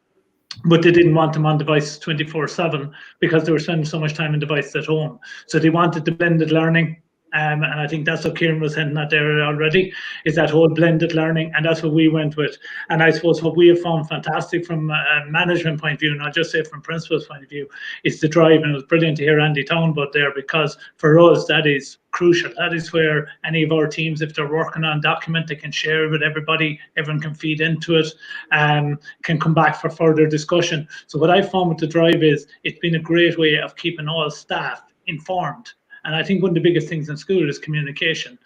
but they didn't want them on devices 24/7 because they were spending so much time on devices at home. So they wanted the blended learning. And I think that's what Kieran was hinting at there already, is that whole blended learning, and that's what we went with. And I suppose what we have found fantastic from a management point of view, and I'll just say from principal's point of view, is the drive. And it was brilliant to hear Andy Town about there, because for us, that is crucial. That is where any of our teams, if they're working on a document, they can share it with everybody, everyone can feed into it, can come back for further discussion. So what I found with the drive is, it's been a great way of keeping all staff informed. And I think one of the biggest things in school is communication.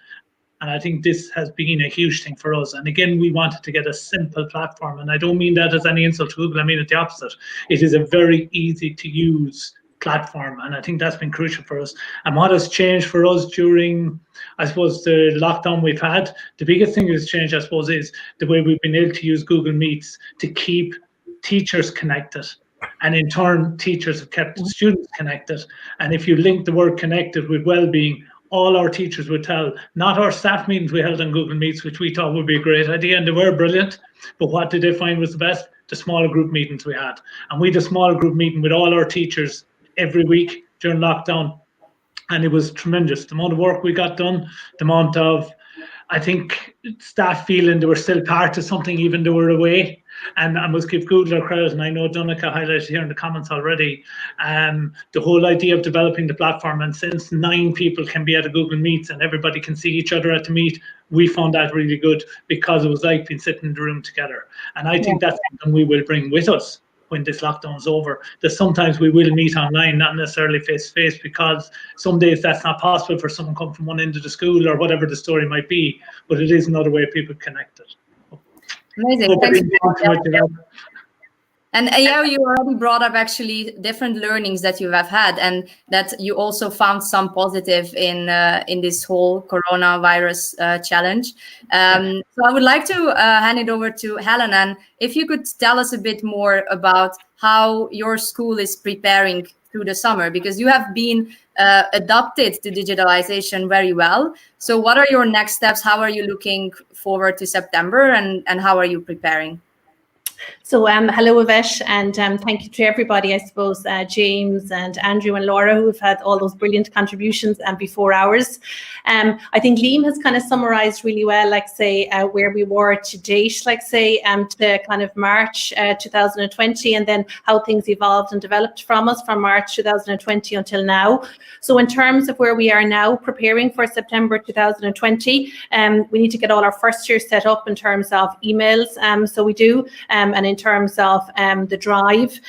And I think this has been a huge thing for us. And again, we wanted to get a simple platform. And I don't mean that as any insult to Google, I mean it the opposite. It is a very easy to use platform. And I think that's been crucial for us. And what has changed for us during, I suppose, the lockdown we've had, the biggest thing that's changed, I suppose, is the way we've been able to use Google Meets to keep teachers connected. And in turn, teachers have kept students connected. And if you link the word connected with well-being, all our teachers would tell, not our staff meetings we held on Google Meets, which we thought would be a great idea, and they were brilliant, but what did they find was the best? The smaller group meetings we had. And we had a smaller group meeting with all our teachers every week during lockdown. And it was tremendous. The amount of work we got done, the amount of, I think, staff feeling they were still part of something even though they were away. And I must give Google a credit, and I know Donica highlighted here in the comments already, the whole idea of developing the platform. And since 9 people can be at a Google Meet and everybody can see each other at the meet, we found that really good, because it was like being sitting in the room together. And I think that's something we will bring with us when this lockdown is over, that sometimes we will meet online, not necessarily face to face, because some days that's not possible for someone come from one end of the school or whatever the story might be, but it is another way people connected. Amazing. Thanks. And yeah, you already brought up actually different learnings that you have had, and that you also found some positive in this whole coronavirus challenge. So I would like to hand it over to Helen, and if you could tell us a bit more about how your school is preparing through the summer? Because you have been adapted to digitalization very well. So what are your next steps? How are you looking forward to September, and how are you preparing? So hello, Yvette, and thank you to everybody, I suppose, James and Andrew and Laura, who have had all those brilliant contributions before ours. I think Liam has kind of summarised really well, like say, where we were to date, like say, to kind of March 2020, and then how things evolved and developed from us from March 2020 until now. So in terms of where we are now, preparing for September 2020, we need to get all our first year set up in terms of emails. So we do. And in terms of the drive,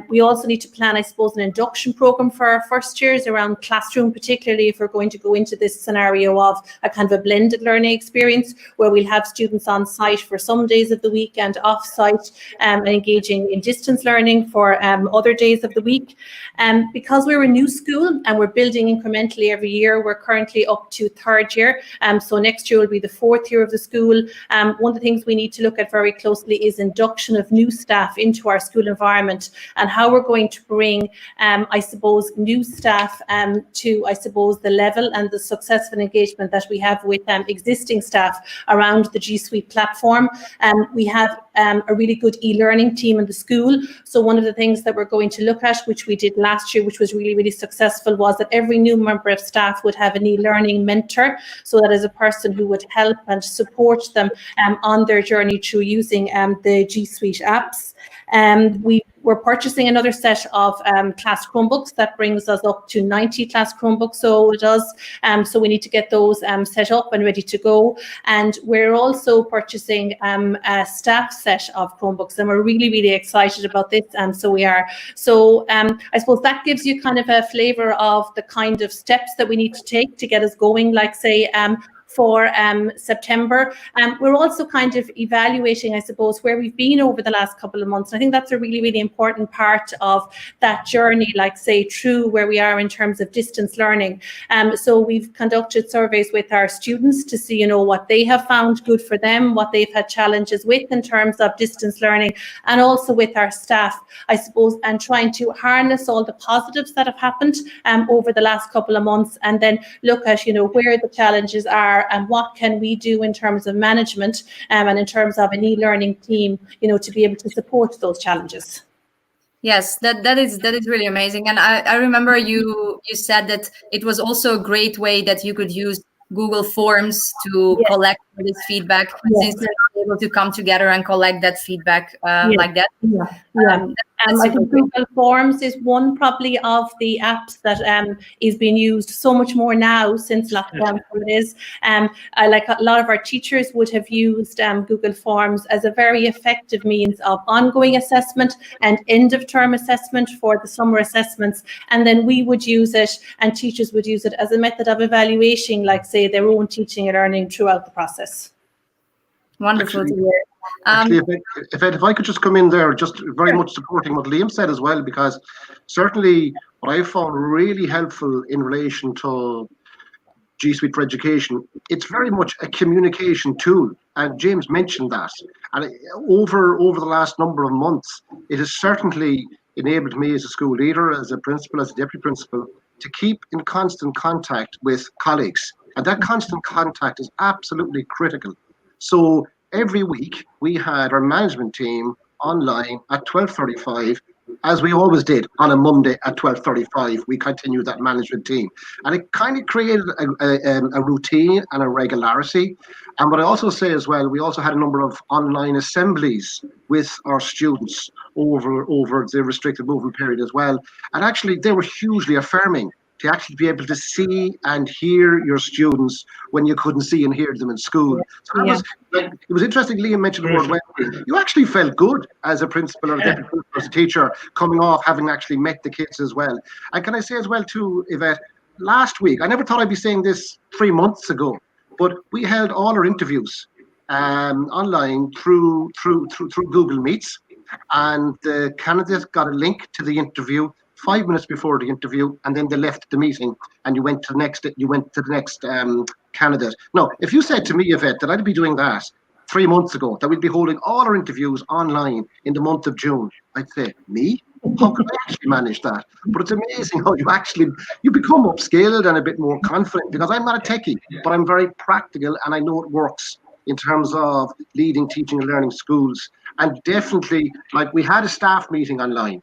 we also need to plan, I suppose, an induction program for our first years around classroom, particularly if we're going to go into this scenario of a kind of a blended learning experience where we'll have students on site for some days of the week and off site and engaging in distance learning for other days of the week. Because we're a new school and we're building incrementally every year, we're currently up to third year. So next year will be the fourth year of the school. One of the things we need to look at very closely is induction of new staff into our school environment, and how we're going to bring, I suppose, new staff to, I suppose, the level and the successful engagement that we have with existing staff around the G Suite platform. We have a really good e-learning team in the school. So one of the things that we're going to look at, which we did last year, which was really, really successful, was that every new member of staff would have an e-learning mentor. So that is a person who would help and support them on their journey through using the G Suite apps. We're purchasing another set of class Chromebooks. That brings us up to 90 class Chromebooks, so it does. So we need to get those set up and ready to go. And we're also purchasing a staff set of Chromebooks, and we're really, really excited about this. So we are. So I suppose that gives you kind of a flavour of the kind of steps that we need to take to get us going, like say, for September. We're also kind of evaluating, I suppose, where we've been over the last couple of months. And I think that's a really, really important part of that journey, like say, through where we are in terms of distance learning. So we've conducted surveys with our students to see, you know, what they have found good for them, what they've had challenges with in terms of distance learning, and also with our staff, I suppose, and trying to harness all the positives that have happened over the last couple of months, and then look at, you know, where the challenges are and what can we do in terms of management and in terms of an e-learning team, you know, to be able to support those challenges. Yes, that is really amazing. And I remember you said that it was also a great way that you could use Google Forms to collect this feedback, since they're not able to come together and collect that feedback like that. I think Google Forms is one probably of the apps that is being used so much more now since lockdown. So it is. Like a lot of our teachers would have used Google Forms as a very effective means of ongoing assessment and end of term assessment for the summer assessments. And then we would use it, and teachers would use it as a method of evaluating, like say, their own teaching and learning throughout the process. Wonderful to hear. Actually, if I could just come in there, just very much supporting what Liam said as well, because certainly what I found really helpful in relation to G Suite for Education, it's very much a communication tool, and James mentioned that. And over the last number of months, it has certainly enabled me as a school leader, as a principal, as a deputy principal, to keep in constant contact with colleagues, and that constant contact is absolutely critical. So every week we had our management team online at 12:35, as we always did on a Monday at 12:35. We continued that management team, and it kind of created a routine and a regularity. And what I also say as well, we also had a number of online assemblies with our students over the restricted movement period as well. And actually, they were hugely affirming to actually be able to see and hear your students when you couldn't see and hear them in school. So that was, like, it was interesting. Liam mentioned the word well. You actually felt good as a principal or a deputy principal, as a teacher, coming off having actually met the kids as well. And can I say as well too, Yvette, last week, I never thought I'd be saying this 3 months ago, but we held all our interviews online through Google Meets, and the candidates got a link to the interview 5 minutes before the interview, and then they left the meeting, and you went to the next candidate. Now, if you said to me, Yvette, that I'd be doing that 3 months ago, that we'd be holding all our interviews online in the month of June, I'd say, me? how can I actually manage that? But it's amazing how you become upskilled and a bit more confident, because I'm not a techie, but I'm very practical and I know it works in terms of leading, teaching and learning schools. And definitely, like, we had a staff meeting online,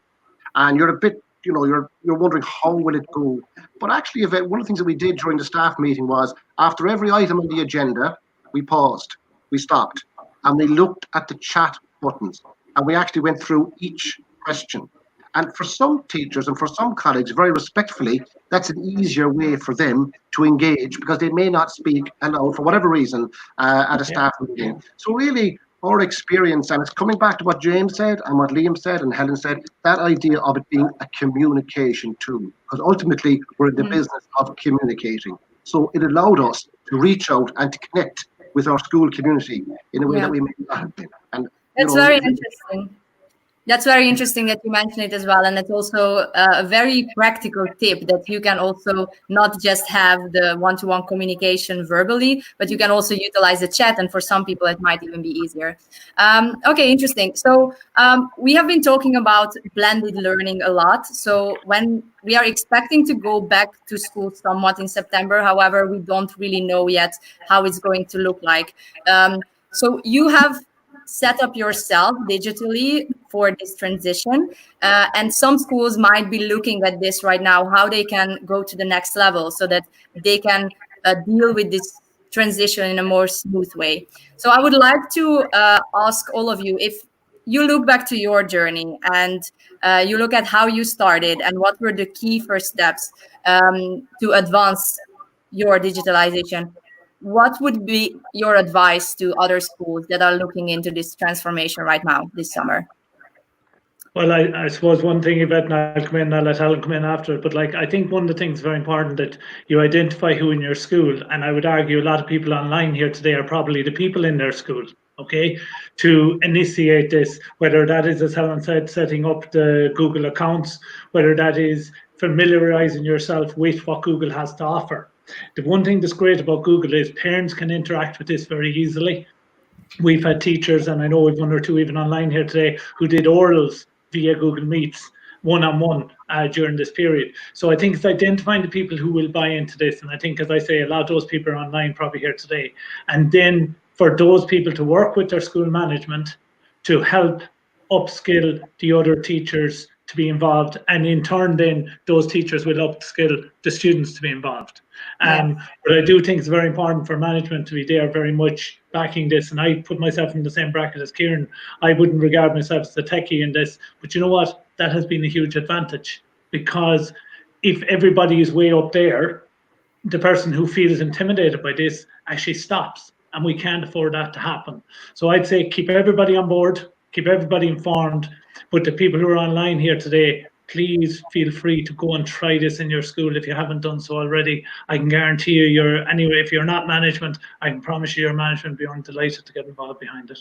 and you're a bit, you're wondering how will it go. But actually, one of the things that we did during the staff meeting was, after every item on the agenda, we paused, we stopped, and we looked at the chat buttons, and we actually went through each question. And for some teachers and for some colleagues, very respectfully, that's an easier way for them to engage, because they may not speak aloud for whatever reason at a staff meeting. So really, our experience, and it's coming back to what James said and what Liam said and Helen said, that idea of it being a communication tool, because ultimately we're in the business of communicating. So it allowed us to reach out and to connect with our school community in a way that we may not have been. And that's very interesting. That's very interesting that you mention it as well. And it's also a very practical tip that you can also not just have the one-to-one communication verbally, but you can also utilize the chat. And for some people, it might even be easier. Okay, interesting. So we have been talking about blended learning a lot. So when we are expecting to go back to school somewhat in September, however, we don't really know yet how it's going to look like. So you have set up yourself digitally for this transition. And some schools might be looking at this right now, how they can go to the next level so that they can deal with this transition in a more smooth way. So I would like to ask all of you, if you look back to your journey and you look at how you started and what were the key first steps to advance your digitalization, what would be your advice to other schools that are looking into this transformation right now, this summer? Well, I suppose one thing, Yvette, and I'll come in, I'll let Helen come in after it, but I think one of the things very important that you identify who in your school, and I would argue a lot of people online here today are probably the people in their school, okay, to initiate this, whether that is, as Helen said, setting up the Google accounts, whether that is familiarizing yourself with what Google has to offer. The one thing that's great about Google is parents can interact with this very easily. We've had teachers, and I know we've one or two even online here today, who did orals via Google Meets one-on-one during this period. So I think it's identifying the people who will buy into this. And I think, as I say, a lot of those people are online probably here today. And then for those people to work with their school management to help upskill the other teachers to be involved, and in turn then those teachers will upskill the students to be involved. But I do think it's very important for management to be there very much backing this, and I put myself in the same bracket as Kieran. I wouldn't regard myself as a techie in this, but you know what, that has been a huge advantage, because if everybody is way up there, the person who feels intimidated by this actually stops, and we can't afford that to happen. So I'd say keep everybody on board, keep everybody informed, but the people who are online here today, please feel free to go and try this in your school if you haven't done so already. I can guarantee you, anyway, if you're not management, I can promise you your management will be delighted to get involved behind it.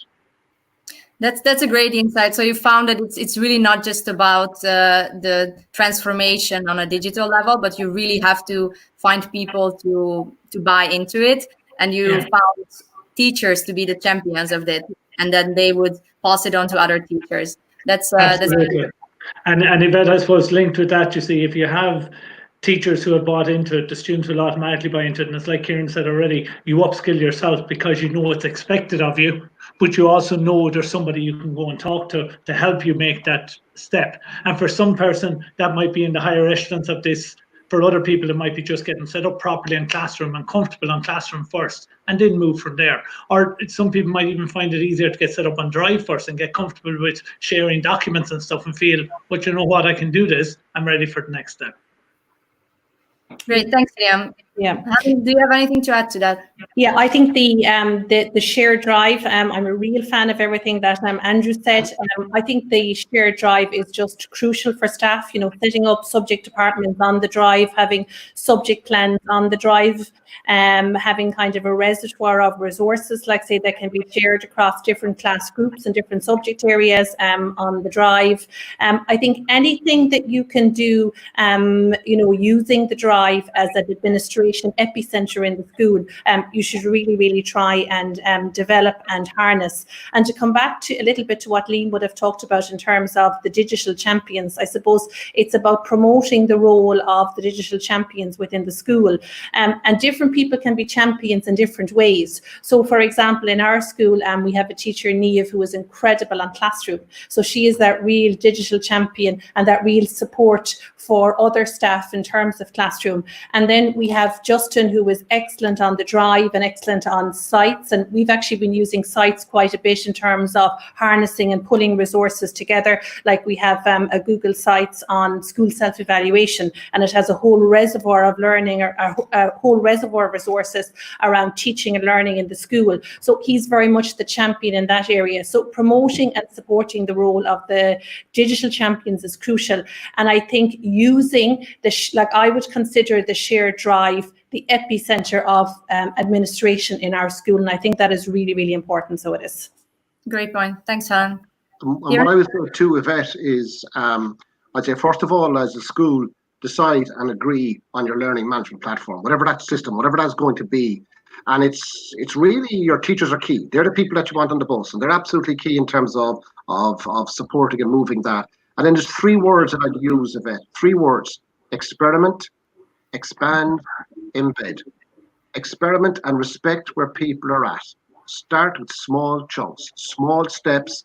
That's a great insight. So you found that it's really not just about the transformation on a digital level, but you really have to find people to buy into it, and you found teachers to be the champions of it, and then they would pass it on to other teachers. That's And Yvette, I suppose linked with that, you see, if you have teachers who have bought into it, the students will automatically buy into it. And it's like Kieran said already, you upskill yourself because you know what's expected of you, but you also know there's somebody you can go and talk to help you make that step. And for some person, that might be in the higher echelons of this. For other people, it might be just getting set up properly in classroom and comfortable on classroom first, and then move from there. Or some people might even find it easier to get set up on Drive first and get comfortable with sharing documents and stuff and feel, but you know what, I can do this, I'm ready for the next step. Great, thanks, Liam. Yeah. Do you have anything to add to that? Yeah, I think the shared drive, I'm a real fan of everything that Andrew said. I think the shared drive is just crucial for staff, setting up subject departments on the drive, having subject plans on the drive, having kind of a reservoir of resources, like say, that can be shared across different class groups and different subject areas on the drive. I think anything that you can do, using the drive as an administrator inspiration epicenter in the school, you should really try and develop and harness. And to come back to a little bit to what Liam would have talked about in terms of the digital champions, I suppose it's about promoting the role of the digital champions within the school. And different people can be champions in different ways. So for example, in our school, we have a teacher, Niamh, who is incredible on Classroom. So she is that real digital champion and that real support for other staff in terms of Classroom. And then we have Justin, who is excellent on the Drive and excellent on Sites. And we've actually been using Sites quite a bit in terms of harnessing and pulling resources together. Like we have a Google Sites on school self-evaluation, and it has a whole reservoir of learning, or a whole reservoir of resources around teaching and learning in the school. So he's very much the champion in that area. So promoting and supporting the role of the digital champions is crucial. And I think using like I would consider the shared drive the epicenter of administration in our school. And I think that is really important. So it is. Great point. Thanks, Helen. And what I would say too, Yvette, is I'd say first of all, as a school, decide and agree on your learning management platform, whatever that system, whatever that's going to be. And it's really, your teachers are key. They're the people that you want on the bus, and they're absolutely key in terms of supporting and moving that. And then there's 3 words that I'd use, Yvette. 3 words: experiment, expand, embed. Experiment and respect where people are at. Start with small chunks, small steps.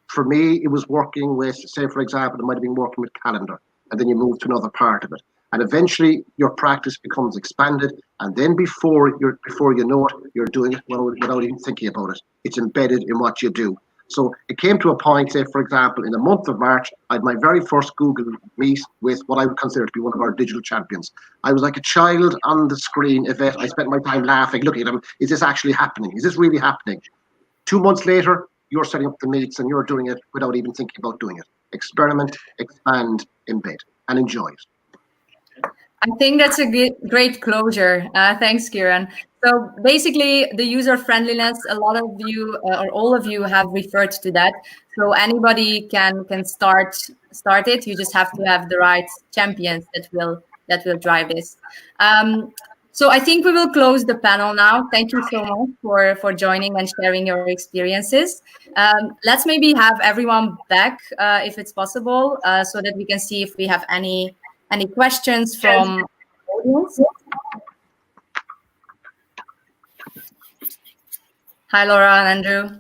For me, it was working with, say, for example, it might have been working with calendar, and then you move to another part of it. And eventually your practice becomes expanded. And then before you know it, you're doing it without even thinking about it. It's embedded in what you do. So it came to a point, say, for example, in the month of March, I had my very first Google Meet with what I would consider to be one of our digital champions. I was like a child on the screen, Yvette. I spent my time laughing, looking at them. Is this actually happening? Is this really happening? 2 months later, you're setting up the meets and you're doing it without even thinking about doing it. Experiment, expand, embed, and enjoy it. I think that's a great closure. Thanks, Kieran. So basically, the user friendliness, a lot of you or all of you have referred to that. So anybody can start it. You just have to have the right champions that will drive this. So I think we will close the panel now. Thank you so much for joining and sharing your experiences. Let's maybe have everyone back if it's possible, so that we can see if we have any questions from the audience. Hi, Laura and Andrew.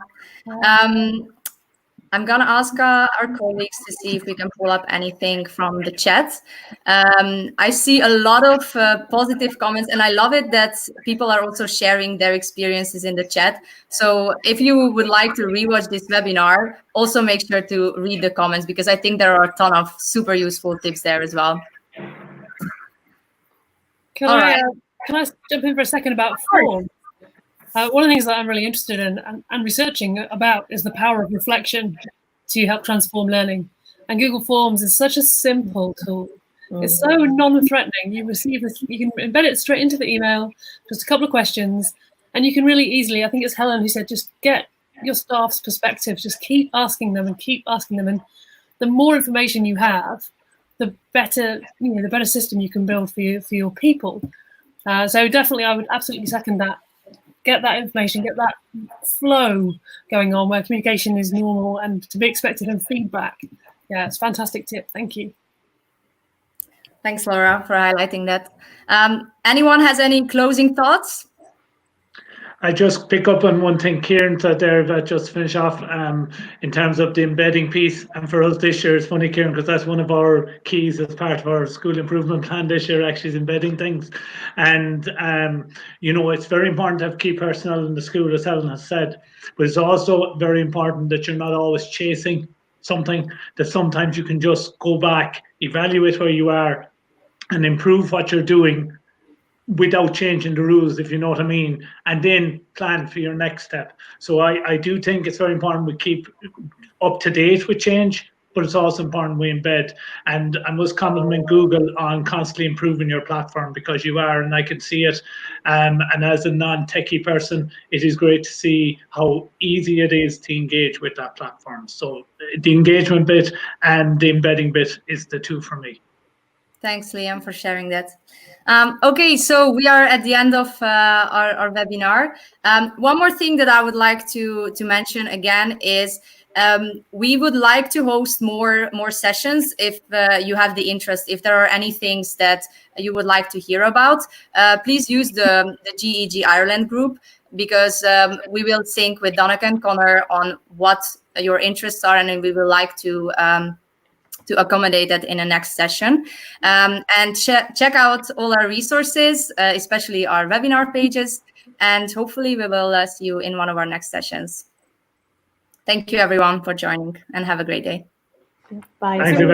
I'm going to ask our colleagues to see if we can pull up anything from the chat. I see a lot of positive comments, and I love it that people are also sharing their experiences in the chat. So if you would like to rewatch this webinar, also make sure to read the comments, because I think there are a ton of super useful tips there as well. Can I jump in for a second about forms? One of the things that I'm really interested in and researching about is the power of reflection to help transform learning. And Google Forms is such a simple tool. It's so non-threatening. You receive this, you can embed it straight into the email, just a couple of questions, and you can really easily, I think it's Helen who said, just get your staff's perspective, just keep asking them and keep asking them. And the more information you have, the better, the better system you can build for your people. So definitely, I would absolutely second that. Get that information, get that flow going on where communication is normal and to be expected, and feedback. Yeah, it's a fantastic tip. Thank you. Thanks, Laura, for highlighting that. Anyone has any closing thoughts? I just pick up on one thing Kieran said there, but just finish off in terms of the embedding piece. And for us this year, it's funny, Kieran, because that's one of our keys as part of our school improvement plan this year, actually, is embedding things. And, it's very important to have key personnel in the school, as Helen has said, but it's also very important that you're not always chasing something, that sometimes you can just go back, evaluate where you are, and improve what you're doing without changing the rules, if you know what I mean, and then plan for your next step. So I do think it's very important we keep up to date with change, but it's also important we embed. And I must compliment Google on constantly improving your platform, because you are, and I can see it. And as a non-techie person, it is great to see how easy it is to engage with that platform. So the engagement bit and the embedding bit is the two for me. Thanks, Liam, for sharing that. Okay, so we are at the end of our webinar. One more thing that I would like to mention again is we would like to host more sessions if you have the interest. If there are any things that you would like to hear about, please use the GEG Ireland group, because we will sync with Donncha and Connor on what your interests are, and we will like to accommodate that in the next session. And check out all our resources, especially our webinar pages, and hopefully we will see you in one of our next sessions. Thank you everyone for joining, and have a great day. Bye. Thank you.